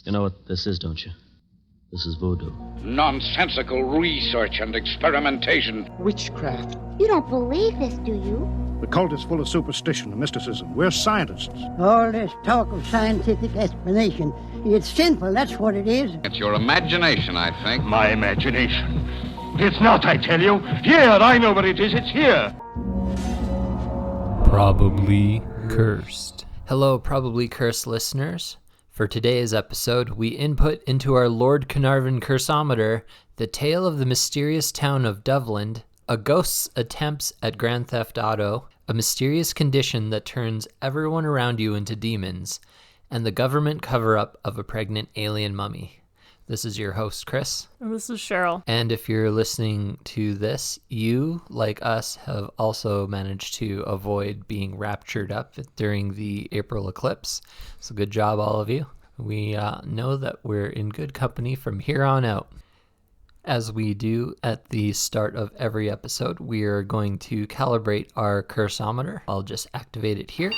You know what this is, don't you? This is voodoo. Nonsensical research and experimentation. Witchcraft. You don't believe this, do you? The cult is full of superstition and mysticism. We're scientists. All this talk of scientific explanation, it's sinful, that's what it is. It's your imagination, I think. My imagination. It's not, I tell you. Here, I know what it is. It's here. Probably Cursed. Hello, Probably Cursed listeners. For today's episode, we input into our Lord-Canarvan Curse-O-Meter the tale of the mysterious town of Doveland, a ghost's attempts at Grand Theft Auto, a mysterious condition that turns everyone around you into demons, and the government cover-up of a pregnant alien mummy. This is your host, Chris. And this is Cheryl. And if you're listening to this, you, like us, have also managed to avoid being raptured up during the April eclipse. So good job, all of you. We know that we're in good company from here on out. As we do at the start of every episode, we are going to calibrate our Curse-O-Meter. I'll just activate it here.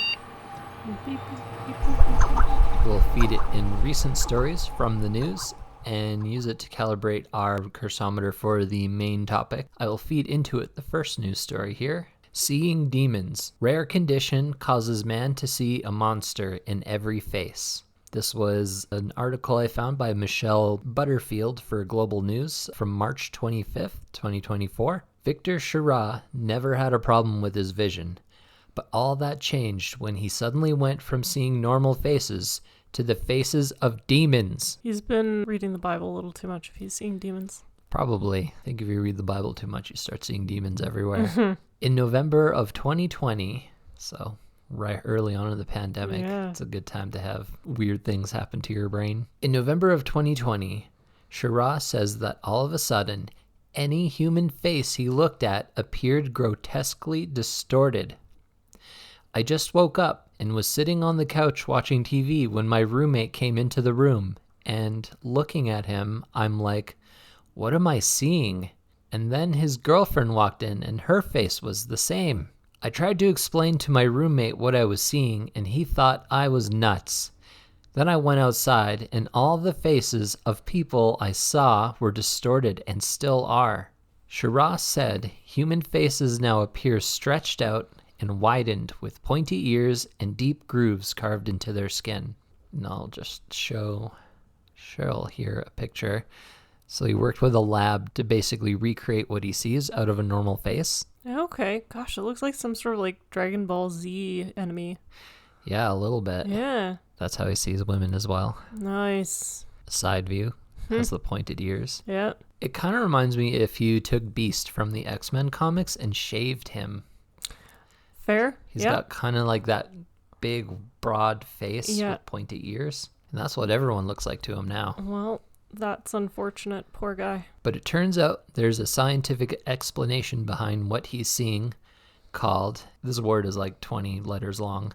We'll feed it in recent stories from the news and use it to calibrate our Curse-O-Meter for the main topic. I will feed into it the first news story here. Seeing demons. Rare condition causes man to see a monster in every face. This was an article I found by Michelle Butterfield for Global News from March 25th, 2024. Victor Chirac never had a problem with his vision, but all that changed when he suddenly went from seeing normal faces to the faces of demons. He's been reading the Bible a little too much if he's seeing demons. Probably. I think if you read the Bible too much, you start seeing demons everywhere. In November of 2020, so right early on in the pandemic, It's a good time to have weird things happen to your brain. In November of 2020, Chirac says that all of a sudden, any human face he looked at appeared grotesquely distorted. I just woke up and was sitting on the couch watching TV when my roommate came into the room, and looking at him, I'm like, what am I seeing? And then his girlfriend walked in and her face was the same. I tried to explain to my roommate what I was seeing and he thought I was nuts. Then I went outside and all the faces of people I saw were distorted and still are. Chirac said human faces now appear stretched out and widened with pointy ears and deep grooves carved into their skin. And I'll just show Cheryl here a picture. So he worked with a lab to basically recreate what he sees out of a normal face. Okay. Gosh, it looks like some sort of like Dragon Ball Z enemy. Yeah, a little bit. Yeah. That's how he sees women as well. Nice. Side view. Has the pointed ears. Yeah. It kind of reminds me if you took Beast from the X-Men comics and shaved him. Fair. He's got kind of like that big, broad face with pointy ears. And that's what everyone looks like to him now. Well, that's unfortunate. Poor guy. But it turns out there's a scientific explanation behind what he's seeing called, this word is like 20 letters long,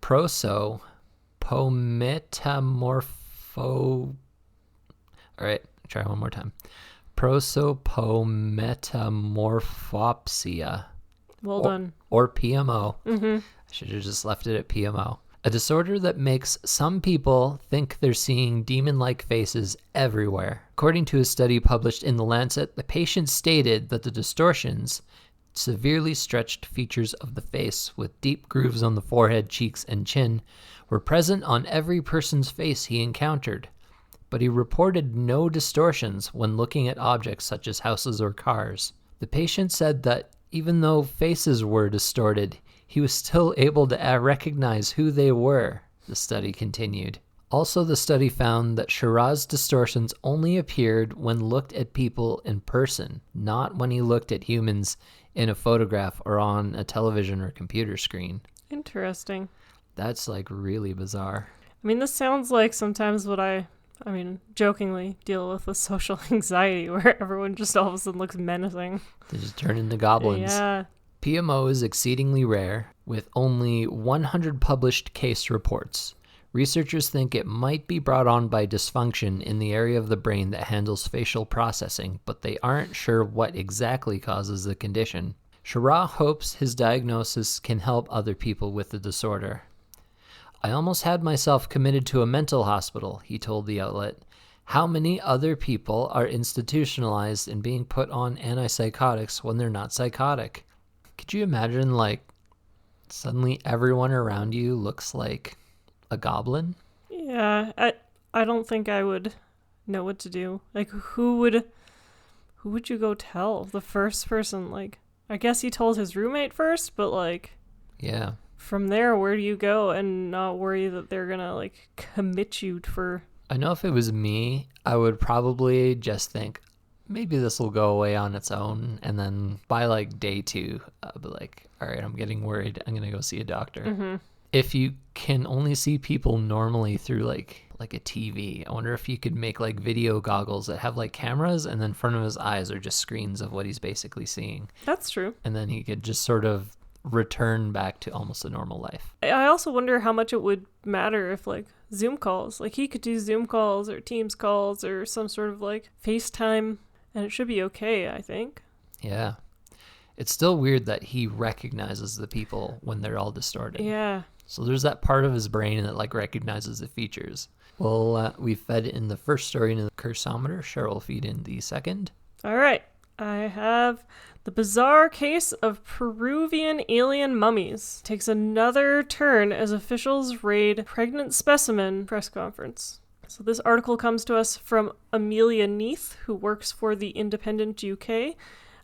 prosopometamorpho... All right, try one more time. Prosopometamorphopsia. Well done. Or PMO. I should have just left it at PMO. A disorder that makes some people think they're seeing demon-like faces everywhere. According to a study published in The Lancet, the patient stated that the distortions, severely stretched features of the face with deep grooves on the forehead, cheeks, and chin, were present on every person's face he encountered. But he reported no distortions when looking at objects such as houses or cars. The patient said that even though faces were distorted, he was still able to recognize who they were, the study continued. Also, the study found that Chirac's distortions only appeared when looked at people in person, not when he looked at humans in a photograph or on a television or computer screen. Interesting. That's like really bizarre. I mean, this sounds like sometimes what I jokingly deal with social anxiety, where everyone just all of a sudden looks menacing. They just turn into goblins. Yeah. PMO is exceedingly rare, with only 100 published case reports. Researchers think it might be brought on by dysfunction in the area of the brain that handles facial processing, but they aren't sure what exactly causes the condition. Chirac hopes his diagnosis can help other people with the disorder. I almost had myself committed to a mental hospital, he told the outlet. How many other people are institutionalized and being put on antipsychotics when they're not psychotic? Could you imagine, like, suddenly everyone around you looks like a goblin? Yeah, I don't think I would know what to do. Like, who would you go tell? The first person, like, I guess he told his roommate first, but, like, yeah. From there, where do you go and not worry that they're gonna, like, commit you for... I know if it was me, I would probably just think, maybe this will go away on its own. And then by, like, day 2, I'll be like, all right, I'm getting worried. I'm going to go see a doctor. Mm-hmm. If you can only see people normally through, like a TV, I wonder if you could make, like, video goggles that have, like, cameras, and then in front of his eyes are just screens of what he's basically seeing. That's true. And then he could just sort of return back to almost a normal life. I also wonder how much it would matter if, like, Zoom calls, like, he could do Zoom calls or Teams calls or some sort of, like, FaceTime, and it should be okay, I think. Yeah. It's still weird that he recognizes the people when they're all distorted. Yeah. So there's that part of his brain that, like, recognizes the features. Well, we fed in the first story into the Curse-O-Meter. Cheryl will feed in the second. All right. I have the bizarre case of Peruvian alien mummies takes another turn as officials raid pregnant specimen press conference. So this article comes to us from Amelia Neath, who works for the Independent UK,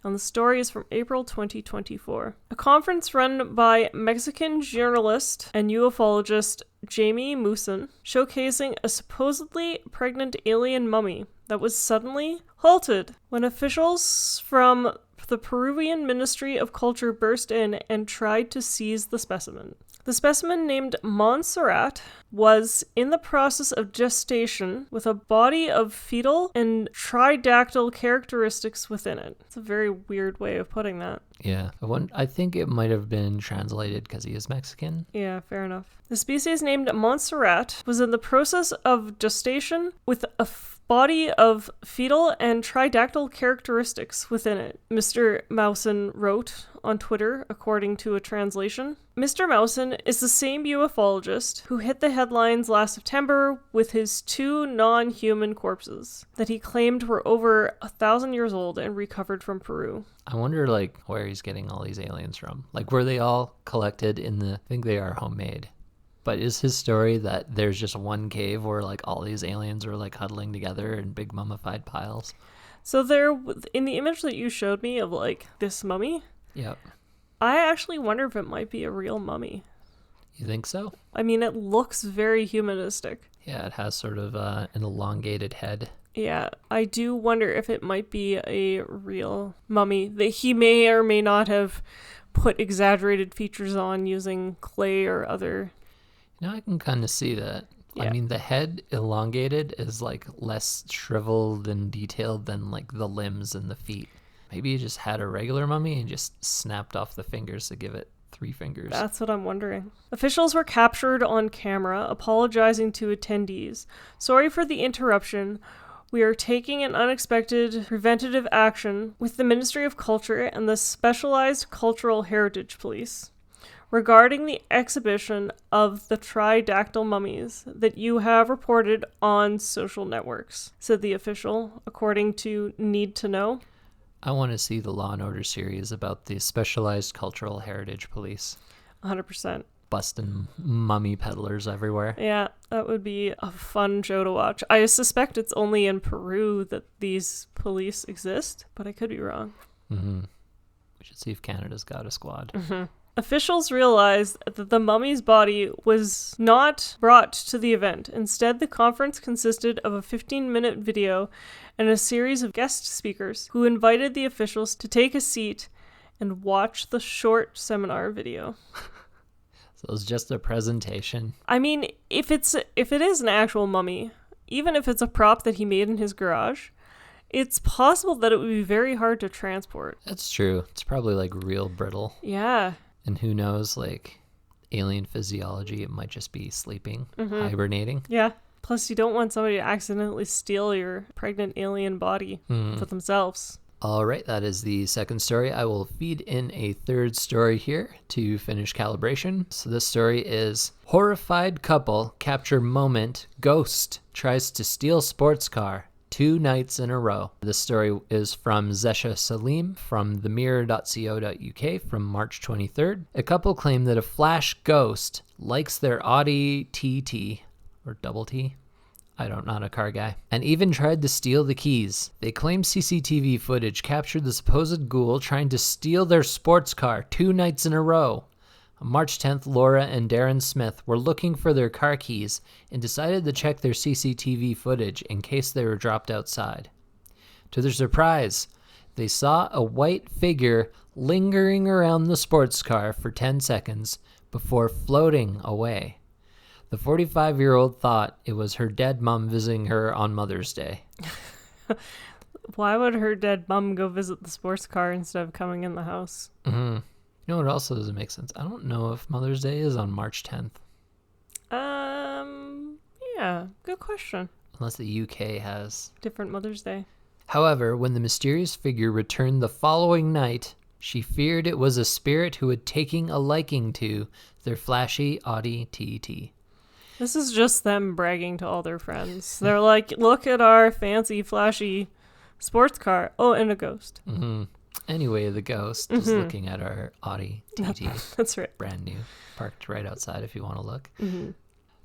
and the story is from April 2024. A conference run by Mexican journalist and ufologist Jamie Musin, showcasing a supposedly pregnant alien mummy that was suddenly halted when officials from the Peruvian Ministry of Culture burst in and tried to seize the specimen. The specimen, named Montserrat, was in the process of gestation with a body of fetal and tridactyl characteristics within it. It's a very weird way of putting that. Yeah, I think it might have been translated because he is Mexican. Yeah, fair enough. The species named Montserrat was in the process of gestation with a body of fetal and tridactyl characteristics within it, Mr. Mousen wrote on Twitter, according to a translation. Mr. Mousen is the same ufologist who hit the headlines last September with his 2 non-human corpses that he claimed were over 1,000 years old and recovered from Peru. I wonder, like, where he's getting all these aliens from. Like, were they all collected in I think they are homemade. But is his story that there's just one cave where, like, all these aliens are, like, huddling together in big mummified piles? So there, in the image that you showed me of, like, this mummy, yep, I actually wonder if it might be a real mummy. You think so? I mean, it looks very humanistic. Yeah, it has sort of an elongated head. Yeah, I do wonder if it might be a real mummy that he may or may not have put exaggerated features on using clay or other... Now I can kind of see that. Yeah. I mean, the head elongated is, like, less shriveled and detailed than, like, the limbs and the feet. Maybe he just had a regular mummy and just snapped off the fingers to give it 3 fingers. That's what I'm wondering. Officials were captured on camera apologizing to attendees. Sorry for the interruption. We are taking an unexpected preventative action with the Ministry of Culture and the Specialized Cultural Heritage Police regarding the exhibition of the tridactyl mummies that you have reported on social networks, said the official, according to Need to Know. I want to see the Law & Order series about the Specialized Cultural Heritage Police. 100%. Busting mummy peddlers everywhere. Yeah, that would be a fun show to watch. I suspect it's only in Peru that these police exist, but I could be wrong. Mm-hmm. We should see if Canada's got a squad. Mm-hmm. Officials realized that the mummy's body was not brought to the event. Instead, the conference consisted of a 15-minute video and a series of guest speakers who invited the officials to take a seat and watch the short seminar video. So it was just a presentation. I mean, if it is an actual mummy, even if it's a prop that he made in his garage, it's possible that it would be very hard to transport. That's true. It's probably, like, real brittle. Yeah. And who knows, like, alien physiology, it might just be sleeping, hibernating. Yeah. Plus, you don't want somebody to accidentally steal your pregnant alien body for themselves. All right, that is the second story. I will feed in a third story here to finish calibration. So this story is horrified couple capture moment ghost tries to steal sports car 2 nights in a row. This story is from Zesha Salim from themirror.co.uk from March 23rd. A couple claim that a flash ghost likes their Audi TT, or double T, not a car guy, and even tried to steal the keys. They claim CCTV footage captured the supposed ghoul trying to steal their sports car 2 nights in a row. On March 10th, Laura and Darren Smith were looking for their car keys and decided to check their CCTV footage in case they were dropped outside. To their surprise, they saw a white figure lingering around the sports car for 10 seconds before floating away. The 45-year-old thought it was her dead mom visiting her on Mother's Day. Why would her dead mom go visit the sports car instead of coming in the house? Mm-hmm. You know what also doesn't make sense? I don't know if Mother's Day is on March 10th. Yeah, good question. Unless the UK has different Mother's Day. However, when the mysterious figure returned the following night, she feared it was a spirit who had taken a liking to their flashy Audi TT. This is just them bragging to all their friends. They're like, look at our fancy, flashy sports car. Oh, and a ghost. Mm-hmm. Anyway, the ghost is looking at our Audi TT. That's right. Brand new. Parked right outside if you want to look. Mm-hmm.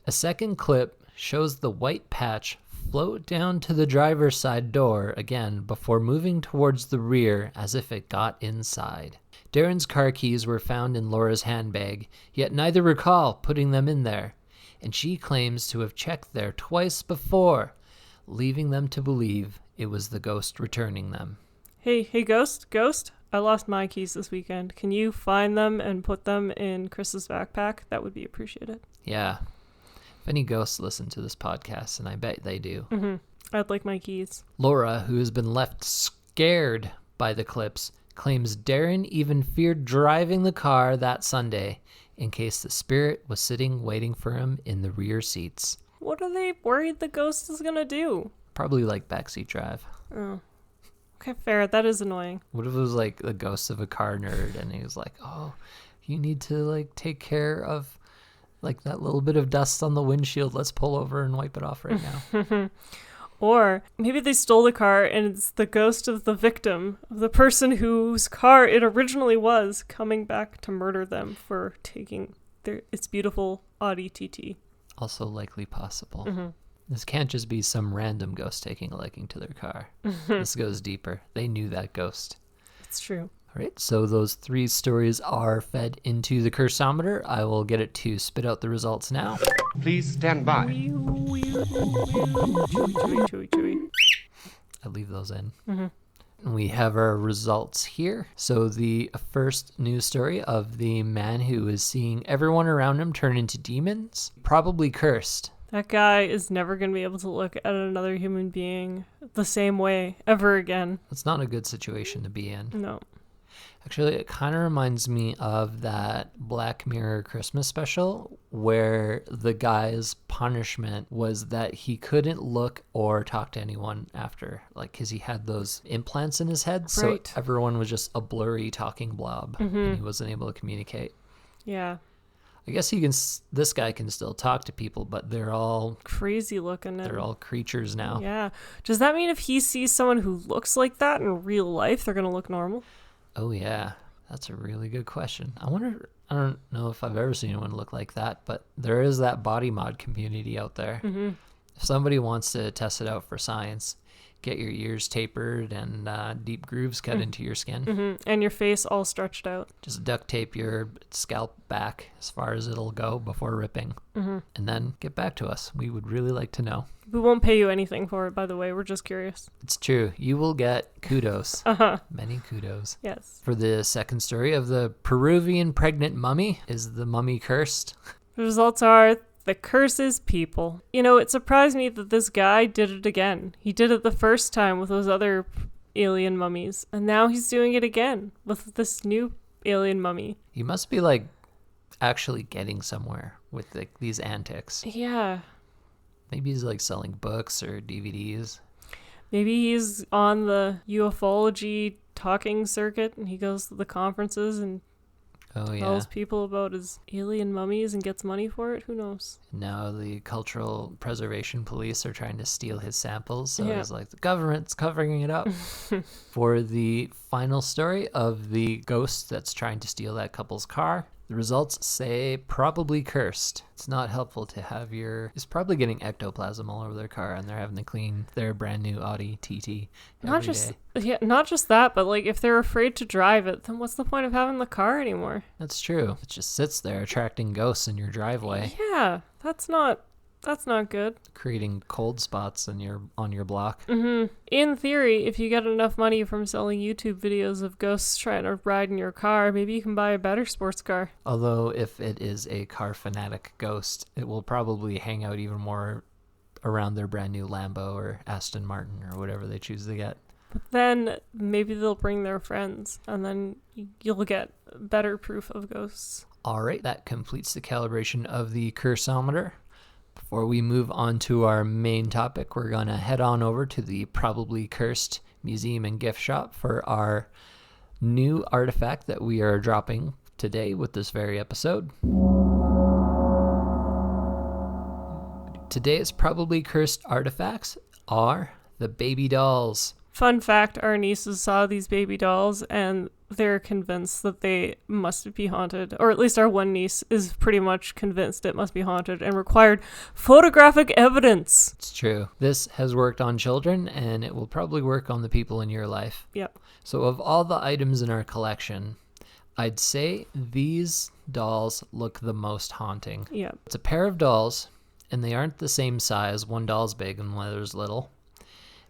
A second clip shows the white patch float down to the driver's side door again before moving towards the rear as if it got inside. Darren's car keys were found in Laura's handbag, yet neither recall putting them in there, and she claims to have checked there twice before, leaving them to believe it was the ghost returning them. Hey, ghost, I lost my keys this weekend. Can you find them and put them in Chris's backpack? That would be appreciated. Yeah. If any ghosts listen to this podcast, and I bet they do. Mm-hmm. I'd like my keys. Laura, who has been left scared by the clips, claims Darren even feared driving the car that Sunday in case the spirit was sitting waiting for him in the rear seats. What are they worried the ghost is going to do? Probably like backseat drive. Oh. Okay, fair. That is annoying. What if it was like the ghost of a car nerd and he was like, oh, you need to like take care of like that little bit of dust on the windshield. Let's pull over and wipe it off right now. Or maybe they stole the car and it's the ghost of the victim, of the person whose car it originally was, coming back to murder them for taking its beautiful Audi TT. Also likely possible. Mm-hmm. This can't just be some random ghost taking a liking to their car. This goes deeper. They knew that ghost. It's true. All right, so those 3 stories are fed into the Curse-O-Meter. I will get it to spit out the results now. Please stand by. Chewy. I leave those in. Mm-hmm. We have our results here. So the first news story of the man who is seeing everyone around him turn into demons, probably cursed. That guy is never going to be able to look at another human being the same way ever again. It's not a good situation to be in. No. Actually, it kind of reminds me of that Black Mirror Christmas special where the guy's punishment was that he couldn't look or talk to anyone after, like, because he had those implants in his head. So Right. everyone was just a blurry talking blob and he wasn't able to communicate. Yeah. I guess this guy can still talk to people, but they're all Crazy looking. they're all creatures now. Yeah. Does that mean if he sees someone who looks like that in real life, they're going to look normal? Oh, yeah. That's a really good question. I don't know if I've ever seen anyone look like that, but there is that body mod community out there. Mm-hmm. If somebody wants to test it out for science, get your ears tapered and deep grooves cut into your skin. Mm-hmm. And your face all stretched out. Just duct tape your scalp back as far as it'll go before ripping. Mm-hmm. And then get back to us. We would really like to know. We won't pay you anything for it, by the way. We're just curious. It's true. You will get kudos. Uh-huh. Many kudos. Yes. For the second story of the Peruvian pregnant mummy, is the mummy cursed? The results are the curse is people. You know, it surprised me that this guy did it again. He did it the first time with those other alien mummies, and now he's doing it again with this new alien mummy. You must be like actually getting somewhere with like these antics. Yeah. Maybe he's like selling books or DVDs. Maybe he's on the ufology talking circuit and he goes to the conferences and tells people about his alien mummies and gets money for it. Who knows? Now the Cultural Preservation Police are trying to steal his samples, so it's like the government's covering it up. For the final story of the ghost that's trying to steal that couple's car, the results say probably cursed. It's not helpful to have it's probably getting ectoplasm all over their car, and they're having to clean their brand new Audi TT every day. Not just that, but like if they're afraid to drive it, then what's the point of having the car anymore? That's true. It just sits there attracting ghosts in your driveway. Yeah, that's not good. Creating cold spots on your block. Mm-hmm. In theory, if you get enough money from selling YouTube videos of ghosts trying to ride in your car, maybe you can buy a better sports car. Although if it is a car fanatic ghost, it will probably hang out even more around their brand new Lambo or Aston Martin or whatever they choose to get. But then maybe they'll bring their friends, and then you'll get better proof of ghosts. All right, that completes the calibration of the Curse-O-Meter. Before we move on to our main topic, we're going to head on over to the Probably Cursed Museum and Gift Shop for our new artifact that we are dropping today with this very episode. Today's Probably Cursed artifacts are the baby dolls. Fun fact, our nieces saw these baby dolls and they're convinced that they must be haunted. Or at least our one niece is pretty much convinced it must be haunted and required photographic evidence. It's true. This has worked on children and it will probably work on the people in your life. Yep. So of all the items in our collection, I'd say these dolls look the most haunting. Yep. It's a pair of dolls and they aren't the same size. One doll's big and the other's little.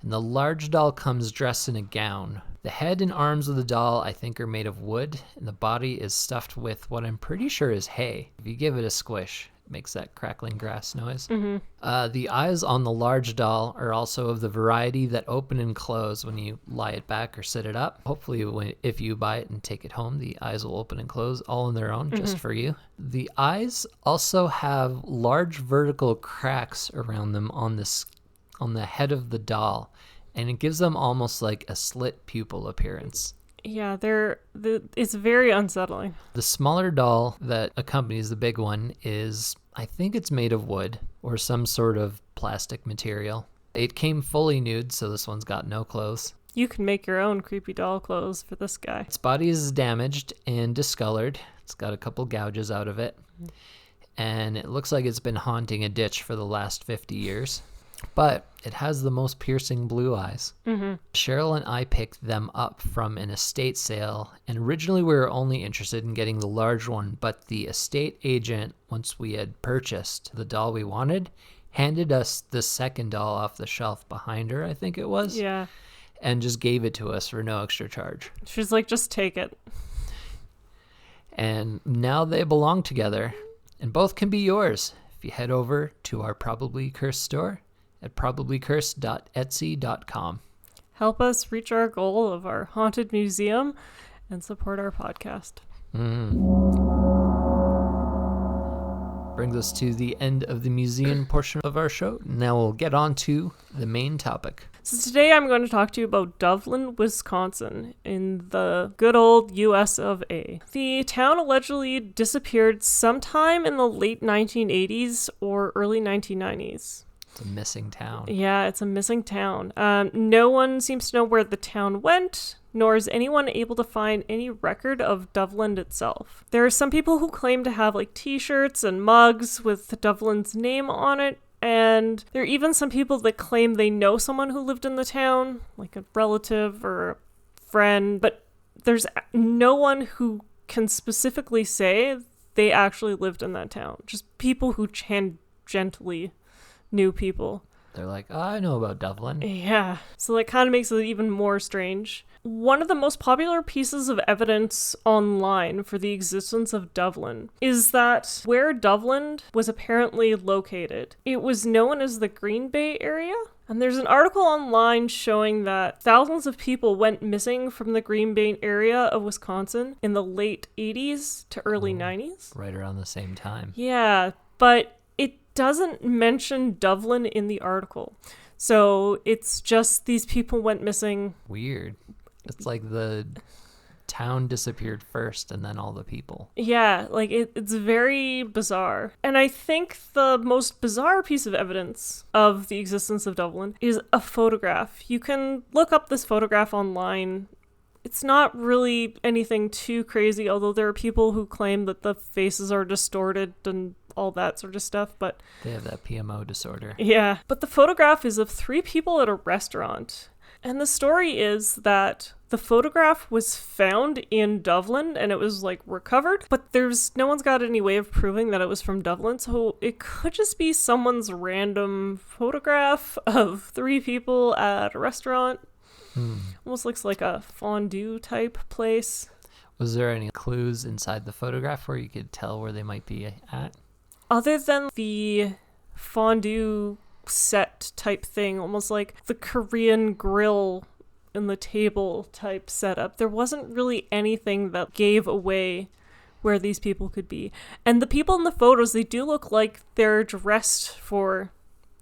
And the large doll comes dressed in a gown. The head and arms of the doll, I think, are made of wood, and the body is stuffed with what I'm pretty sure is hay. If you give it a squish, it makes that crackling grass noise. Mm-hmm. The eyes on the large doll are also of the variety that open and close when you lie it back or sit it up. Hopefully, if you buy it and take it home, the eyes will open and close all on their own, just for you. The eyes also have large vertical cracks around them on the head of the doll, and it gives them almost like a slit pupil appearance. Yeah, it's very unsettling. The smaller doll that accompanies the big one is, I think it's made of wood or some sort of plastic material. It came fully nude, so this one's got no clothes. You can make your own creepy doll clothes for this guy. Its body is damaged and discolored. It's got a couple gouges out of it. And it looks like it's been haunting a ditch for the last 50 years. But it has the most piercing blue eyes. Mm-hmm. Cheryl and I picked them up from an estate sale, and originally we were only interested in getting the large one, but the estate agent, once we had purchased the doll we wanted, handed us the second doll off the shelf behind her, I think it was. Yeah. And just gave it to us for no extra charge. She's like, just take it. And now they belong together, and both can be yours if you head over to our Probably Cursed store at probablycursed.etsy.com. Help us reach our goal of our haunted museum and support our podcast. Brings us to the end of the museum portion of our show. Now we'll get on to the main topic. So today I'm going to talk to you about Doveland, Wisconsin, in the good old US of A. The town allegedly disappeared sometime in the late 1980s or early 1990s. It's a missing town. Yeah, it's a missing town. No one seems to know where the town went, nor is anyone able to find any record of Doveland itself. There are some people who claim to have like t-shirts and mugs with Doveland's name on it, and there are even some people that claim they know someone who lived in the town, like a relative or a friend, but there's no one who can specifically say they actually lived in that town. Just people who tangentially knew people. They're like, oh, I know about Doveland. Yeah. So that kind of makes it even more strange. One of the most popular pieces of evidence online for the existence of Doveland is that where Doveland was apparently located, it was known as the Green Bay area. And there's an article online showing that thousands of people went missing from the Green Bay area of Wisconsin in the late 80s to early 90s. Right around the same time. Yeah, but it doesn't mention Doveland in the article. So it's just these people went missing. Weird. It's like the town disappeared first and then all the people. Yeah, like it's very bizarre. And I think the most bizarre piece of evidence of the existence of Doveland is a photograph. You can look up this photograph online. It's not really anything too crazy, although there are people who claim that the faces are distorted and all that sort of stuff, but they have that PMO disorder. Yeah, but the photograph is of 3 people at a restaurant. And the story is that the photograph was found in Doveland and it was like recovered, but no one's got any way of proving that it was from Doveland, so it could just be someone's random photograph of 3 people at a restaurant. Almost looks like a fondue type place. Was there any clues inside the photograph where you could tell where they might be at? Other than the fondue set type thing, almost like the Korean grill in the table type setup, there wasn't really anything that gave away where these people could be. And the people in the photos, they do look like they're dressed for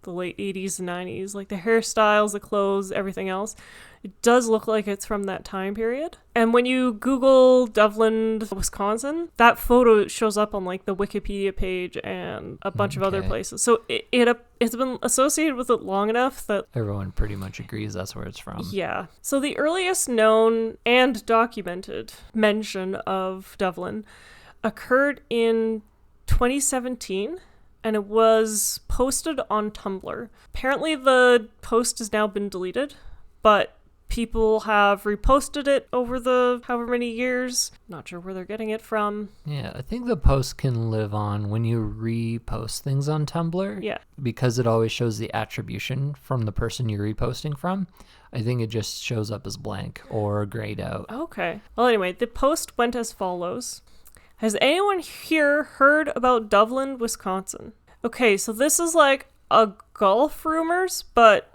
the late 80s and 90s, like the hairstyles, the clothes, everything else. It does look like it's from that time period. And when you Google Doveland, Wisconsin, that photo shows up on like the Wikipedia page and a bunch of other places. So it's been associated with it long enough that everyone pretty much agrees that's where it's from. Yeah. So the earliest known and documented mention of Doveland occurred in 2017. And it was posted on Tumblr. Apparently the post has now been deleted, but people have reposted it over the however many years. Not sure where they're getting it from. Yeah, I think the post can live on when you repost things on Tumblr. Yeah. Because it always shows the attribution from the person you're reposting from. I think it just shows up as blank or grayed out. Okay. Well, anyway, the post went as follows. Has anyone here heard about Doveland, Wisconsin? Okay, so this is like a golf rumors, but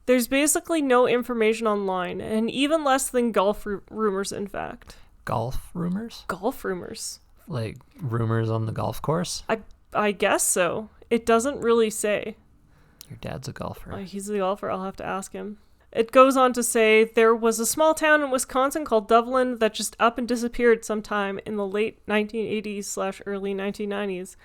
there's basically no information online, and even less than golf rumors, in fact. Golf rumors? Golf rumors. Like rumors on the golf course? I guess so. It doesn't really say. Your dad's a golfer. He's a golfer. I'll have to ask him. It goes on to say, there was a small town in Wisconsin called Doveland that just up and disappeared sometime in the late 1980s/early 1990s.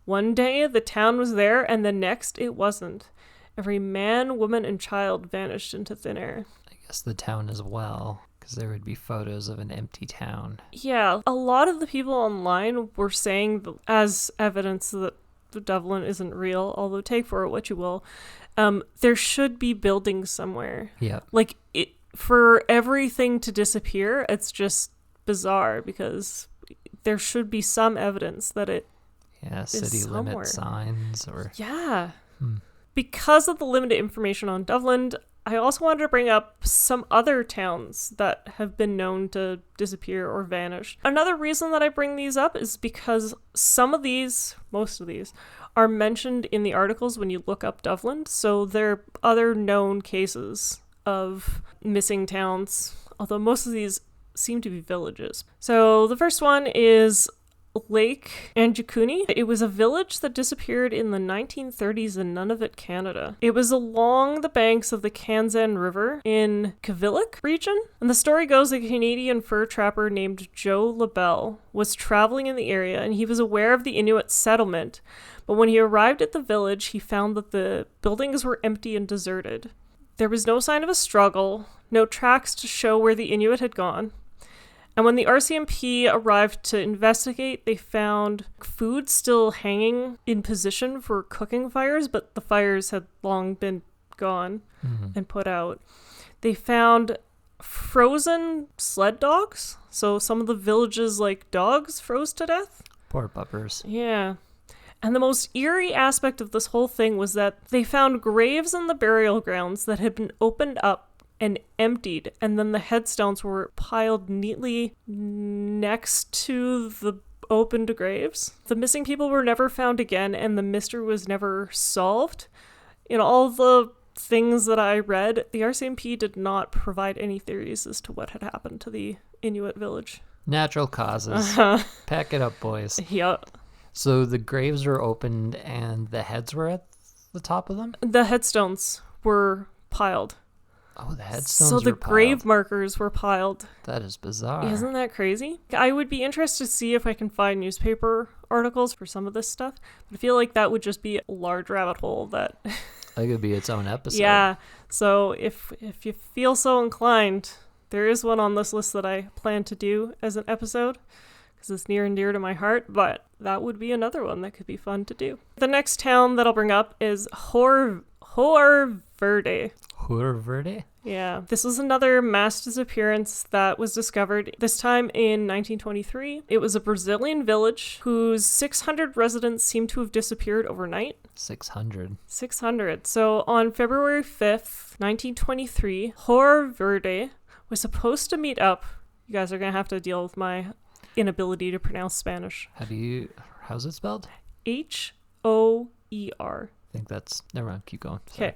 One day, the town was there, and the next, it wasn't. Every man, woman, and child vanished into thin air. I guess the town as well, because there would be photos of an empty town. Yeah, a lot of the people online were saying, as evidence that Doveland isn't real, although take for it what you will, there should be buildings somewhere. Yeah. Like, for everything to disappear, it's just bizarre, because there should be some evidence that it city limit signs or... Yeah. Because of the limited information on Doveland, I also wanted to bring up some other towns that have been known to disappear or vanish. Another reason that I bring these up is because most of these, are mentioned in the articles when you look up Doveland. So there are other known cases of missing towns, although most of these seem to be villages. So the first one is Lake Anjikuni. It was a village that disappeared in the 1930s in Nunavut, Canada. It was along the banks of the Kansan River in Kivilik region. And the story goes a Canadian fur trapper named Joe LaBelle was traveling in the area, and he was aware of the Inuit settlement. But when he arrived at the village, he found that the buildings were empty and deserted. There was no sign of a struggle, no tracks to show where the Inuit had gone. And when the RCMP arrived to investigate, they found food still hanging in position for cooking fires, but the fires had long been gone and put out. They found frozen sled dogs. So some of the village's dogs froze to death. Poor puppers. Yeah. And the most eerie aspect of this whole thing was that they found graves in the burial grounds that had been opened up and emptied, and then the headstones were piled neatly next to the opened graves. The missing people were never found again, and the mystery was never solved. In all the things that I read, the RCMP did not provide any theories as to what had happened to the Inuit village. Natural causes. Pack it up, boys. Yep. So the graves were opened and the heads were at the top of them? The headstones were piled. Oh, the headstones So the were piled. grave markers were piled. That is bizarre. Isn't that crazy? I would be interested to see if I can find newspaper articles for some of this stuff. But I feel like that would just be a large rabbit hole that... That could be its own episode. Yeah. So if you feel so inclined, there is one on this list that I plan to do as an episode because it's near and dear to my heart, but that would be another one that could be fun to do. The next town that I'll bring up is Hor Verde. Hor Verde? Yeah. This was another mass disappearance that was discovered, this time in 1923. It was a Brazilian village whose 600 residents seem to have disappeared overnight. 600. 600. So on February 5th, 1923, Hor Verde was supposed to meet up. You guys are going to have to deal with my inability to pronounce Spanish. How's it spelled? H-O-E-R. I think that's... Never mind. Keep going. Okay.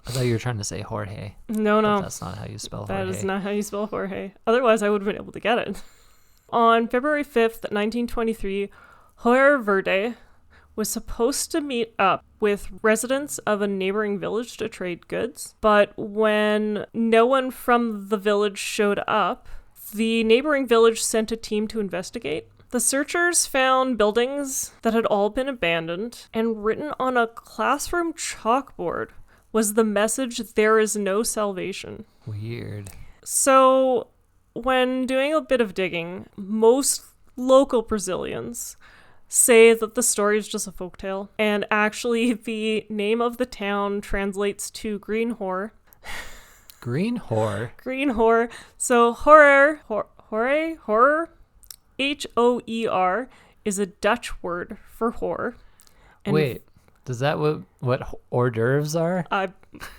I thought you were trying to say Jorge. No. But that's not how you spell Jorge. That is not how you spell Jorge. Otherwise, I would have been able to get it. On February 5th, 1923, Hor Verde was supposed to meet up with residents of a neighboring village to trade goods. But when no one from the village showed up, the neighboring village sent a team to investigate. The searchers found buildings that had all been abandoned, and written on a classroom chalkboard was the message, "There is no salvation." Weird. So, when doing a bit of digging, most local Brazilians say that the story is just a folktale, and actually the name of the town translates to Green Hor. Green Hor? Green Hor. So, horror, H-O-E-R, is a Dutch word for whore. And wait, is that what hors d'oeuvres are?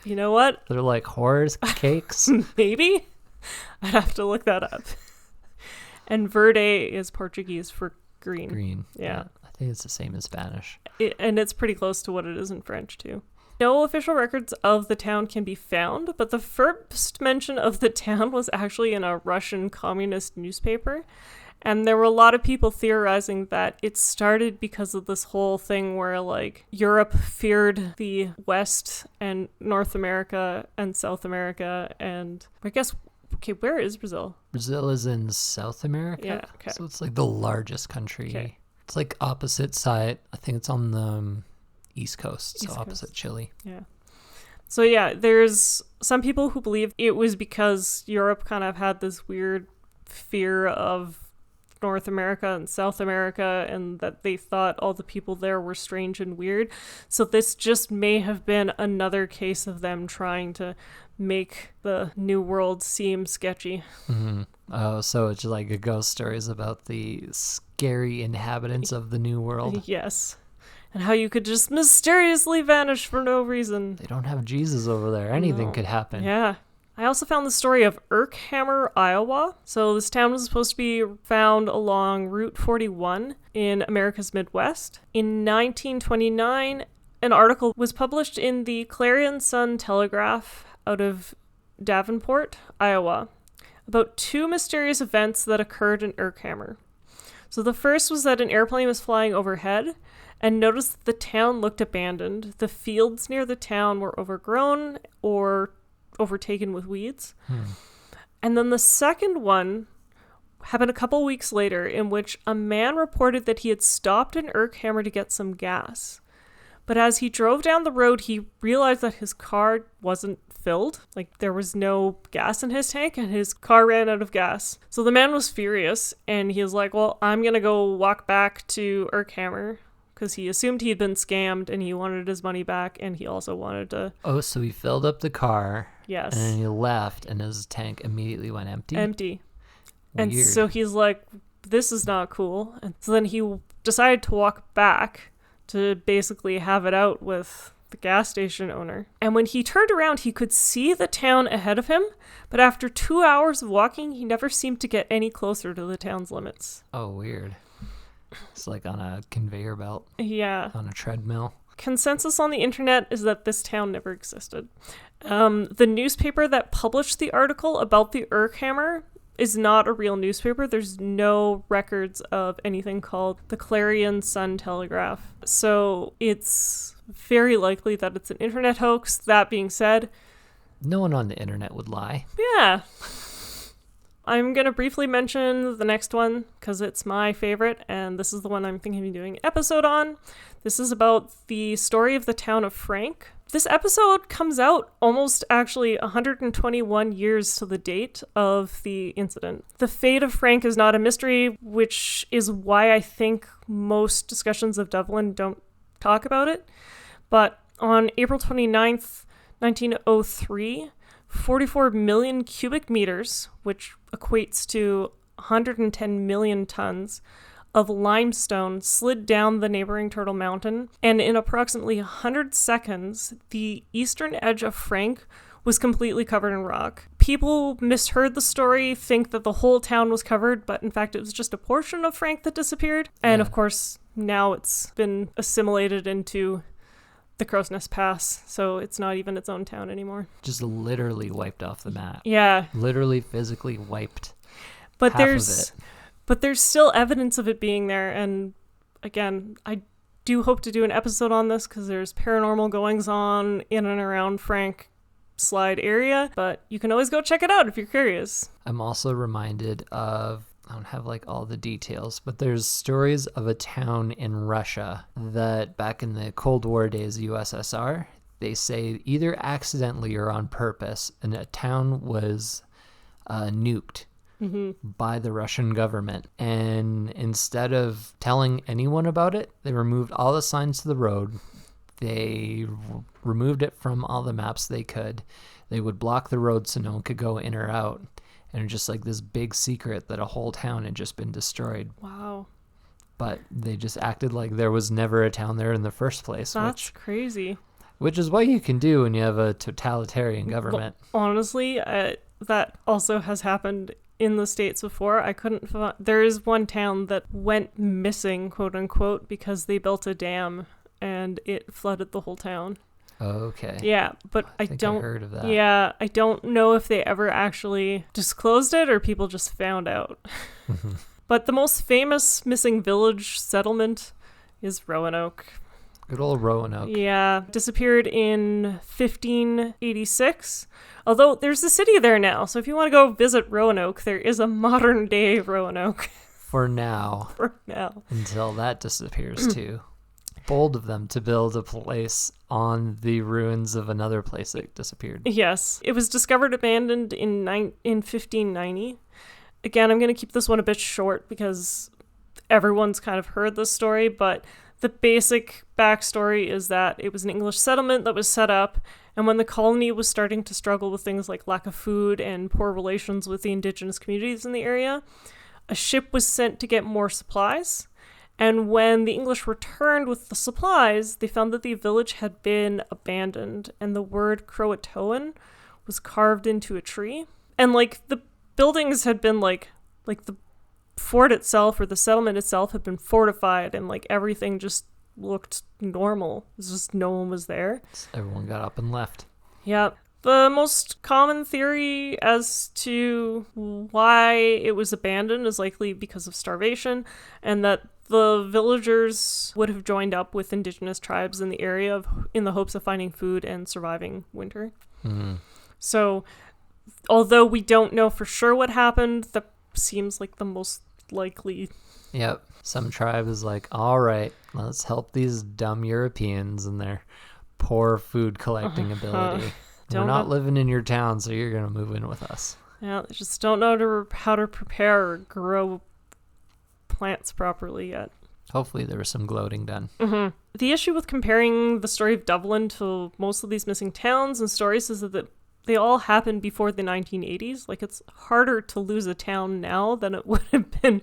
You know what? They're like horrors cakes? Maybe? I'd have to look that up. And verde is Portuguese for green. Green. Yeah. I think it's the same as Spanish. And it's pretty close to what it is in French, too. No official records of the town can be found, but the first mention of the town was actually in a Russian communist newspaper. And there were a lot of people theorizing that it started because of this whole thing where, like, Europe feared the West and North America and South America. And I guess, okay, where is Brazil? Brazil is in South America. Yeah, okay. So it's like the largest country. Okay. It's like opposite side. I think it's on the East Coast, so East opposite Coast. Chile. Yeah. So yeah, there's some people who believe it was because Europe kind of had this weird fear of North America and South America, and that they thought all the people there were strange and weird. So this just may have been another case of them trying to make the New World seem sketchy. Mm-hmm. Oh, so it's like a ghost stories about the scary inhabitants of the New World. Yes. And how you could just mysteriously vanish for no reason. They don't have Jesus over there. Anything could happen. Yeah. I also found the story of Erkhammer, Iowa. So this town was supposed to be found along Route 41 in America's Midwest. In 1929, an article was published in the Clarion Sun Telegraph out of Davenport, Iowa, about two mysterious events that occurred in Erkhammer. So the first was that an airplane was flying overhead and noticed that the town looked abandoned. The fields near the town were overgrown or overtaken with weeds. And then the second one happened a couple weeks later, in which a man reported that he had stopped in Erkhammer to get some gas. But as he drove down the road, he realized that his car wasn't filled. Like, there was no gas in his tank, and his car ran out of gas. So the man was furious, and he was like, well, I'm gonna go walk back to Erkhammer, because he assumed he had been scammed, and he wanted his money back, and he also wanted to... Oh, so he filled up the car. Yes. And then he left, and his tank immediately went empty? Empty. Weird. And so he's like, this is not cool. And so then he decided to walk back to basically have it out with the gas station owner. And when he turned around, he could see the town ahead of him, but after 2 hours of walking, he never seemed to get any closer to the town's limits. Oh, weird. It's like on a conveyor belt. Yeah. On a treadmill. Consensus on the internet is that this town never existed. The newspaper that published the article about the Erkhammer is not a real newspaper. There's no records of anything called the Clarion Sun Telegraph. So it's very likely that it's an internet hoax. That being said, no one on the internet would lie. Yeah. I'm going to briefly mention the next one because it's my favorite, and this is the one I'm thinking of doing an episode on. This is about the story of the town of Frank. This episode comes out almost actually 121 years to the date of the incident. The fate of Frank is not a mystery, which is why I think most discussions of Doveland don't talk about it. But on April 29th, 1903, 44 million cubic meters, which equates to 110 million tons, of limestone slid down the neighboring Turtle Mountain, and in approximately 100 seconds, the eastern edge of Frank was completely covered in rock. People misheard the story, think that the whole town was covered, but in fact it was just a portion of Frank that disappeared. And of course, now it's been assimilated into the Crow's Nest Pass, so it's not even its own town anymore. Just literally wiped off the map. Yeah. Literally physically wiped but half there's of it. But there's still evidence of it being there, and again, I do hope to do an episode on this because there's paranormal goings on in and around Frank Slide area, but you can always go check it out if you're curious. I'm also reminded of, I don't have like all the details, but there's stories of a town in Russia that back in the Cold War days, USSR, they say either accidentally or on purpose, and a town was nuked by the Russian government. And instead of telling anyone about it, they removed all the signs to the road. They removed it from all the maps they could. They would block the road so no one could go in or out. And just like this big secret that a whole town had just been destroyed. Wow. But they just acted like there was never a town there in the first place. That's crazy. Which is what you can do when you have a totalitarian government. Well, honestly, that also has happened in the States before. There is one town that went missing, quote unquote, because they built a dam and it flooded the whole town. Okay. Yeah, but I think I heard of that. Yeah, I don't know if they ever actually disclosed it or people just found out. But the most famous missing village settlement is Roanoke. Good old Roanoke. Yeah, disappeared in 1586. Although there's a city there now, so if you want to go visit Roanoke, there is a modern day Roanoke. For now. For now. Until that disappears too. Bold of them to build a place on the ruins of another place that disappeared. Yes. It was discovered abandoned in 1590. Again, I'm going to keep this one a bit short because everyone's kind of heard this story, but the basic backstory is that it was an English settlement that was set up, and when the colony was starting to struggle with things like lack of food and poor relations with the indigenous communities in the area, a ship was sent to get more supplies. And when the English returned with the supplies, they found that the village had been abandoned, and the word Croatoan was carved into a tree. And like the buildings had been like the fort itself or the settlement itself had been fortified, and like everything just looked normal. It's just no one was there. Everyone got up and left. Yeah. The most common theory as to why it was abandoned is likely because of starvation, and that the villagers would have joined up with indigenous tribes in the area in the hopes of finding food and surviving winter. So, although we don't know for sure what happened, that seems like the most likely. Yep. Some tribe is like, all right, let's help these dumb Europeans and their poor food collecting ability. We're not living in your town, so you're going to move in with us. Yeah, they just don't know how to prepare or grow plants properly yet. Hopefully there was some gloating done. The issue with comparing the story of Doveland to most of these missing towns and stories is that they all happened before the 1980s. Like, it's harder to lose a town now than it would have been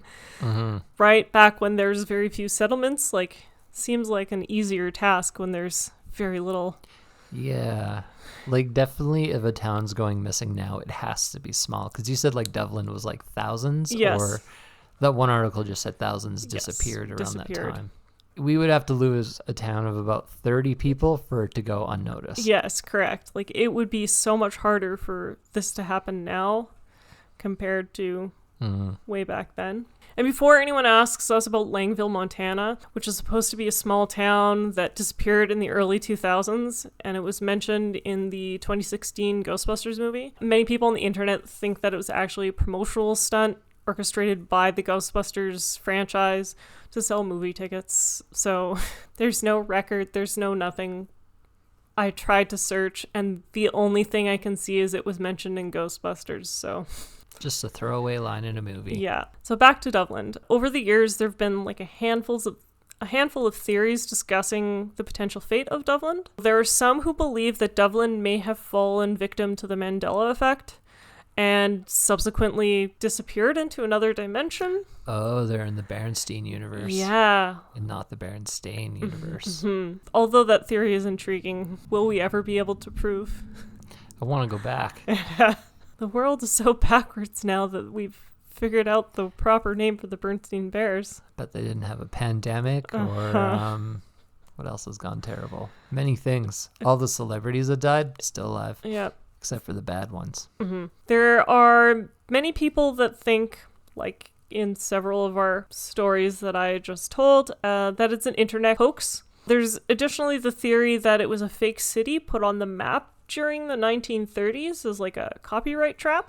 right back when there's very few settlements. Like, seems like an easier task when there's very little. Yeah. Like, definitely if a town's going missing now, it has to be small. Because you said, like, Doveland was, like, thousands? Yes. Or that one article just said thousands disappeared around that time. We would have to lose a town of about 30 people for it to go unnoticed. Yes, correct. Like, it would be so much harder for this to happen now compared to way back then. And before anyone asks us about Langville, Montana, which is supposed to be a small town that disappeared in the early 2000s, and it was mentioned in the 2016 Ghostbusters movie, many people on the internet think that it was actually a promotional stunt orchestrated by the Ghostbusters franchise to sell movie tickets. So there's no record, there's no nothing. I tried to search, and the only thing I can see is it was mentioned in Ghostbusters, so... Just a throwaway line in a movie. Yeah. So back to Doveland. Over the years, there have been like a handful of theories discussing the potential fate of Doveland. There are some who believe that Doveland may have fallen victim to the Mandela effect and subsequently disappeared into another dimension. Oh, they're in the Berenstain universe. Yeah. And not the Berenstain universe. Although that theory is intriguing, will we ever be able to prove? I want to go back. The world is so backwards now that we've figured out the proper name for the Bernstein Bears. But they didn't have a pandemic or what else has gone terrible? Many things. All the celebrities that died, still alive. Yeah. Except for the bad ones. There are many people that think, like in several of our stories that I just told, that it's an internet hoax. There's additionally the theory that it was a fake city put on the map during the 1930s as like a copyright trap.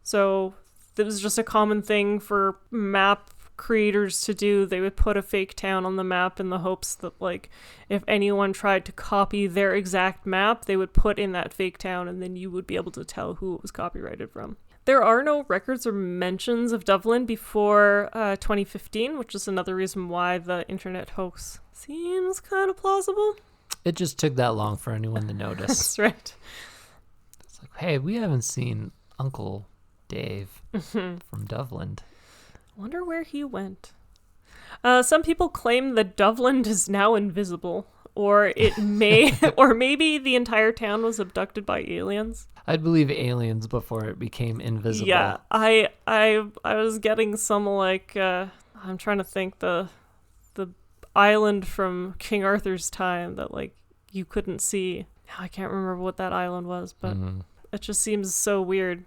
So it was just a common thing for map creators to do. They would put a fake town on the map in the hopes that like if anyone tried to copy their exact map, they would put in that fake town and then you would be able to tell who it was copyrighted from. There are no records or mentions of Doveland before 2015, which is another reason why the internet hoax seems kind of plausible. It just took that long for anyone to notice. That's right. It's like, hey, we haven't seen Uncle Dave from Doveland. I wonder where he went. Some people claim that Doveland is now invisible, or it may, or maybe the entire town was abducted by aliens. I'd believe aliens before it became invisible. Yeah, I was getting some like I'm trying to think the island from King Arthur's time that like you couldn't see. I can't remember what that island was, but it just seems so weird.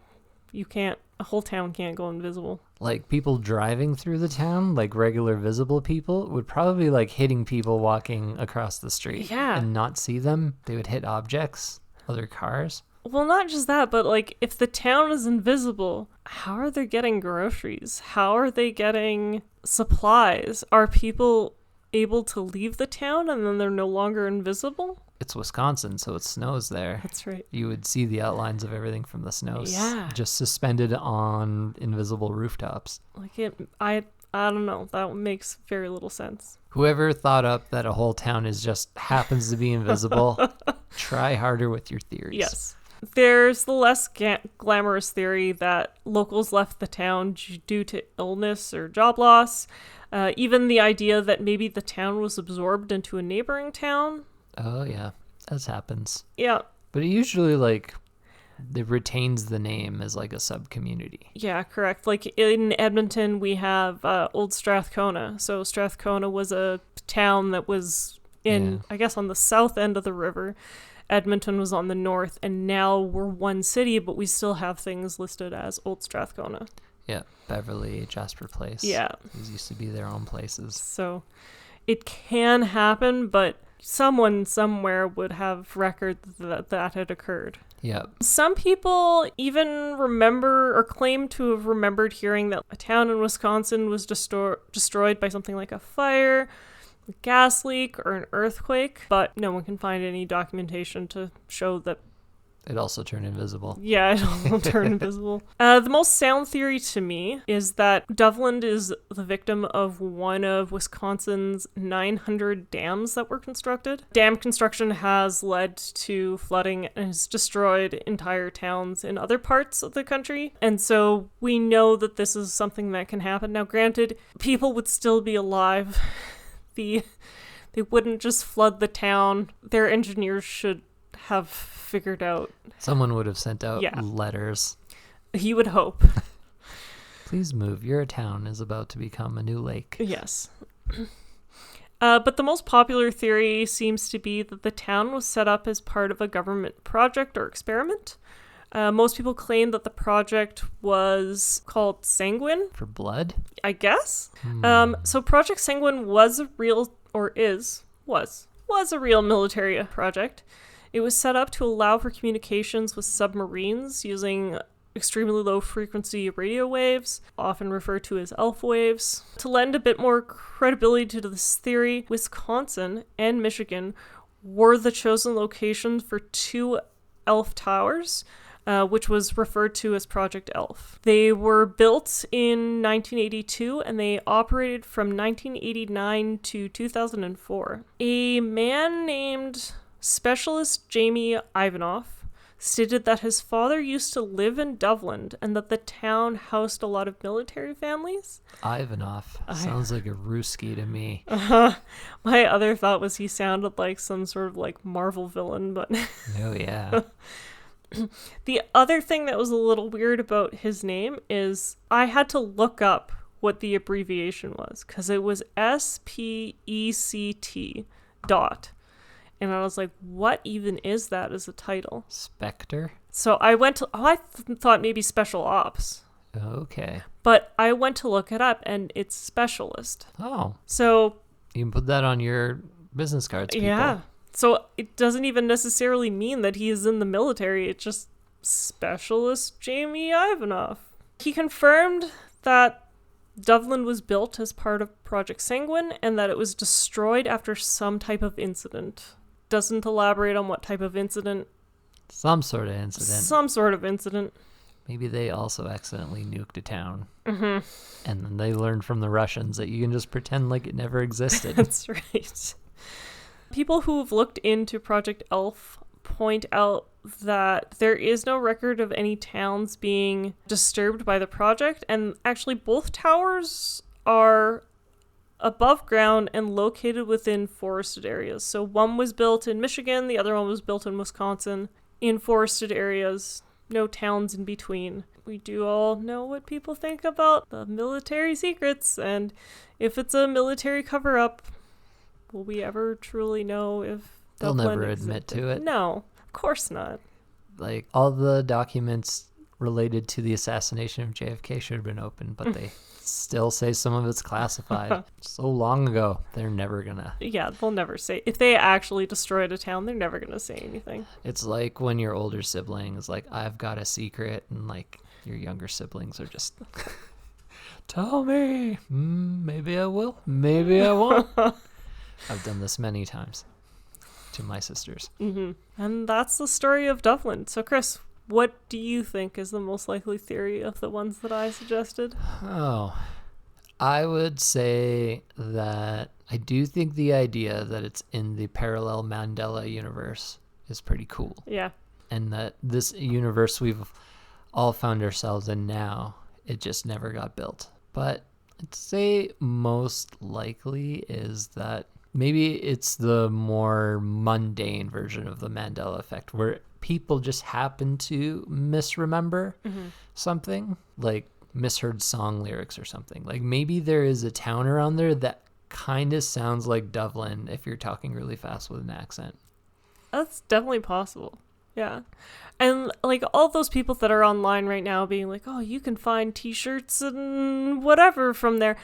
A whole town can't go invisible. Like people driving through the town, like regular visible people, would probably be like hitting people walking across the street. Yeah. And not see them. They would hit objects, other cars. Well, not just that, but like if the town is invisible, how are they getting groceries? How are they getting supplies? Are people able to leave the town and then they're no longer invisible? It's Wisconsin, so it snows there. That's right. You would see the outlines of everything from the snow. Yeah. Just suspended on invisible rooftops. Like I don't know. That makes very little sense. Whoever thought up that a whole town happens to be invisible, try harder with your theories. Yes. There's the less glamorous theory that locals left the town due to illness or job loss. Even the idea that maybe the town was absorbed into a neighboring town. Oh, yeah. That happens. Yeah. But it usually, like, it retains the name as, like, a sub-community. Yeah, correct. Like, in Edmonton, we have Old Strathcona. So Strathcona was a town that was I guess, on the south end of the river. Edmonton was on the north, and now we're one city, but we still have things listed as Old Strathcona. Yeah, Beverly, Jasper Place. Yeah. These used to be their own places. So it can happen, but someone somewhere would have record that had occurred. Yeah. Some people even remember or claim to have remembered hearing that a town in Wisconsin was destroyed by something like a fire, a gas leak, or an earthquake, but no one can find any documentation to show that. It also turned invisible. Yeah, it also turned invisible. The most sound theory to me is that Doveland is the victim of one of Wisconsin's 900 dams that were constructed. Dam construction has led to flooding and has destroyed entire towns in other parts of the country. And so we know that this is something that can happen. Now, granted, people would still be alive. They wouldn't just flood the town. Their engineers should have figured out. Someone would have sent out letters. You would hope. Please move. Your town is about to become a new lake. Yes. But the most popular theory seems to be that the town was set up as part of a government project or experiment. Most people claim that the project was called Sanguine, For blood? I guess. So Project Sanguine was a real, or was a real military project. It was set up to allow for communications with submarines using extremely low frequency radio waves, often referred to as alpha waves. To lend a bit more credibility to this theory, Wisconsin and Michigan were the chosen locations for 2 ELF towers, which was referred to as Project ELF. They were built in 1982 and they operated from 1989 to 2004. A man named Specialist Jamie Ivanoff stated that his father used to live in Doveland and that the town housed a lot of military families. Ivanoff. Sounds like a Ruski to me. My other thought was he sounded like some sort of like Marvel villain, but... Oh, yeah. The other thing that was a little weird about his name is I had to look up what the abbreviation was because it was SPECT dot. And I was like, what even is that as a title? Spectre? So I went to, thought maybe Special Ops. Okay. But I went to look it up and it's Specialist. Oh. So. You can put that on your business cards, people. Yeah. So it doesn't even necessarily mean that he is in the military. It's just Specialist Jamie Ivanoff. He confirmed that Doveland was built as part of Project Sanguine and that it was destroyed after some type of incident. Doesn't elaborate on what type of incident. Some sort of incident. Some sort of incident. Maybe they also accidentally nuked a town. Mm-hmm. And then they learned from the Russians that you can just pretend like it never existed. That's right. People who have looked into Project ELF point out that there is no record of any towns being disturbed by the project, and actually both towers are above ground and located within forested areas. So one was built in Michigan, the other one was built in Wisconsin, in forested areas, no towns in between. We do all know what people think about the military secrets, and if it's a military cover-up, will we ever truly know if they'll Doveland never admit to it? No, of course not. Like, all the documents related to the assassination of JFK should have been open, but they still say some of it's classified. So long ago, they're never gonna. Yeah, they'll never say. If they actually destroyed a town, they're never gonna say anything. It's like when your older sibling is like, I've got a secret, and like your younger siblings are just, tell me. Maybe I will, maybe I won't. I've done this many times to my sisters. Mm-hmm. And that's the story of Doveland. So Chris, what do you think is the most likely theory of the ones that I suggested? Oh, I would say that I do think the idea that it's in the parallel Mandela universe is pretty cool. Yeah. And that this universe we've all found ourselves in now, it just never got built. But I'd say most likely is that maybe it's the more mundane version of the Mandela effect where people just happen to misremember something, like misheard song lyrics or something. Like maybe there is a town around there that kind of sounds like Doveland if you're talking really fast with an accent. That's definitely possible. Yeah. And like all those people that are online right now being like, oh, you can find t-shirts and whatever from there.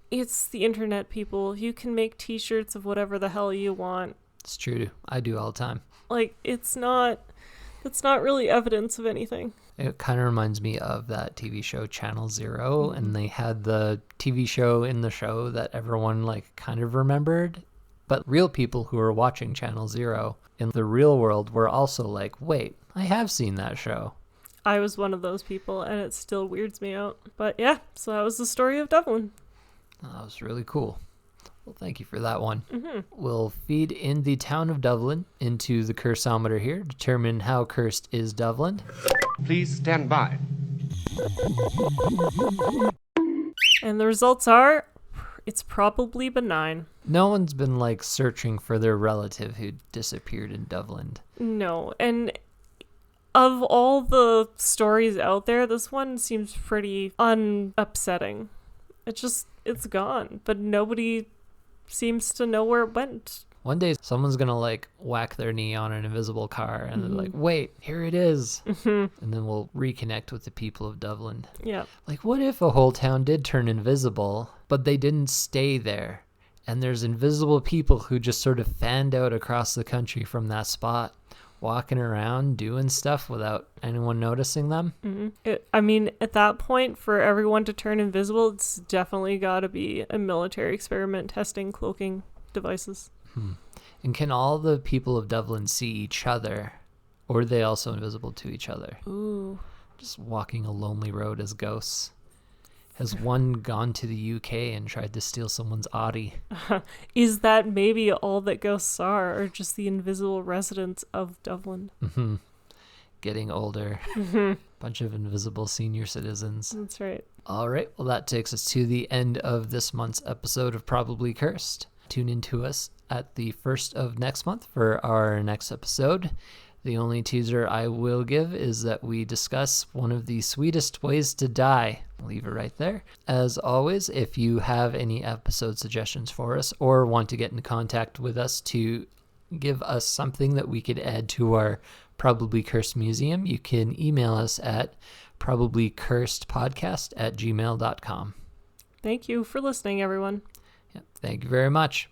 It's the internet, people. You can make t-shirts of whatever the hell you want. It's true. I do all the time. Like, that's not really evidence of anything. It kind of reminds me of that TV show Channel Zero, and they had the TV show in the show that everyone like kind of remembered, but real people who were watching Channel Zero in the real world were also like, wait, I have seen that show. I was one of those people, and it still weirds me out. But yeah, so that was the story of Doveland. That was really cool. Well, thank you for that one. We'll feed in the town of Doveland into the Curse-O-Meter here, determine how cursed is Doveland. Please stand by. And the results are, it's probably benign. No one's been like searching for their relative who disappeared in Doveland. No, and of all the stories out there, this one seems pretty unupsetting. It's gone, but nobody seems to know where it went. One day someone's gonna like whack their knee on an invisible car and they're like, wait, here it is. And then we'll reconnect with the people of Doveland. Yeah. Like, what if a whole town did turn invisible, but they didn't stay there? And there's invisible people who just sort of fanned out across the country from that spot, walking around doing stuff without anyone noticing them. I mean, at that point, for everyone to turn invisible, it's definitely got to be a military experiment testing cloaking devices. And can all the people of Doveland see each other, or are they also invisible to each other? Ooh. Just walking a lonely road as ghosts. Has one gone to the UK and tried to steal someone's Audi? Is that maybe all that ghosts are, or just the invisible residents of Doveland? Getting older. Bunch of invisible senior citizens. That's right. All right, well, that takes us to the end of this month's episode of Probably Cursed. Tune in to us at the 1st of next month for our next episode. The only teaser I will give is that we discuss one of the sweetest ways to die. I'll leave it right there. As always, if you have any episode suggestions for us or want to get in contact with us to give us something that we could add to our Probably Cursed Museum, you can email us at probablycursedpodcast@gmail.com. Thank you for listening, everyone. Thank you very much.